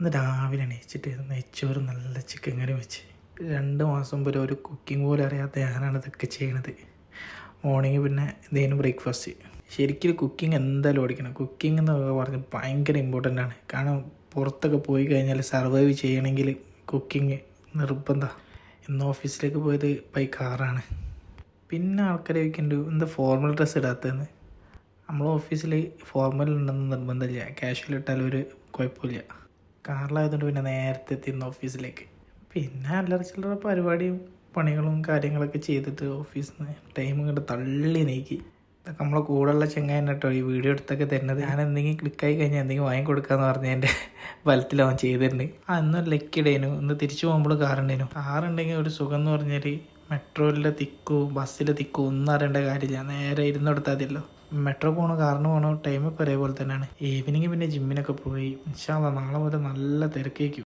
ഇന്ന് രാവിലെ എണീച്ചിട്ട് നെയ്ച്ചോറ് നല്ല ചിക്കൻ കറി വെച്ച് 2 മാസം മുമ്പ് ഒരു കുക്കിംഗ് പോലും അറിയാത്ത ഞാനാണ് ഇതൊക്കെ ചെയ്യണത്. മോർണിംഗ് പിന്നെ എന്തേലും ബ്രേക്ക്ഫാസ്റ്റ്. ശരിക്കും കുക്കിംഗ് എന്തായാലും ഓടിക്കണം. കുക്കിംഗ് എന്ന് പറഞ്ഞ് ഭയങ്കര ഇമ്പോർട്ടൻ്റ് ആണ്. കാരണം പുറത്തൊക്കെ പോയി കഴിഞ്ഞാൽ സർവൈവ് ചെയ്യണമെങ്കിൽ കുക്കിംഗ് നിർബന്ധമാണ്. ഇന്ന് ഓഫീസിലേക്ക് പോയത് ബൈ കാറാണ്. പിന്നെ ആൾക്കാർ ചോദിക്കുന്നുണ്ട് എന്താ ഫോർമൽ ഡ്രസ്സ് ഇടാത്തതെന്ന്. നമ്മൾ ഓഫീസിൽ ഫോർമൽ ഉണ്ടെന്ന് നിർബന്ധമില്ല, കാഷ്വൽ ഇട്ടാലും ഒരു കുഴപ്പമില്ല. കാറിലായതുകൊണ്ട് പിന്നെ നേരത്തെ എത്തിയിരുന്നു ഓഫീസിലേക്ക്. പിന്നെ അല്ലറ ചില്ലറ പരിപാടിയും പണികളും കാര്യങ്ങളൊക്കെ ചെയ്തിട്ട് ഓഫീസിൽ നിന്ന് ടൈം ഇങ്ങോട്ട് തള്ളി നീക്കി. ഇതൊക്കെ നമ്മളെ കൂടെയുള്ള ചെങ്ങായി കേട്ടോ ഈ വീഡിയോ എടുത്തൊക്കെ തരുന്നത്. ഞാൻ എന്തെങ്കിലും ക്ലിക്കായി കഴിഞ്ഞാൽ എന്തെങ്കിലും വാങ്ങിക്കൊടുക്കാമെന്ന് പറഞ്ഞ് എൻ്റെ ബലത്തിൽ അവൻ ചെയ്തിട്ടുണ്ട്. ഇന്നൊരു ലക്കിടേനു. ഇന്ന് തിരിച്ചു പോകുമ്പോൾ കാറുണ്ടേനു. കാറുണ്ടെങ്കിൽ ഒരു സുഖം എന്ന് പറഞ്ഞാൽ മെട്രോയിലെ തിക്കോ ബസ്സിലെ തിക്കോ ഒന്നും അറിയേണ്ട കാര്യമില്ല. നേരെ ഇരുന്നെടുത്താൽ മതിയല്ലോ. മെട്രോ പോകണോ കാറിന് പോകണോ ടൈമൊക്കെ ഒരേപോലെ തന്നെയാണ്. ഈവനിങ് പിന്നെ ജിമ്മിനൊക്കെ പോയി. ഇൻഷാ അല്ലാഹ് നാളെ മുതൽ നല്ല തിരക്കേക്കും.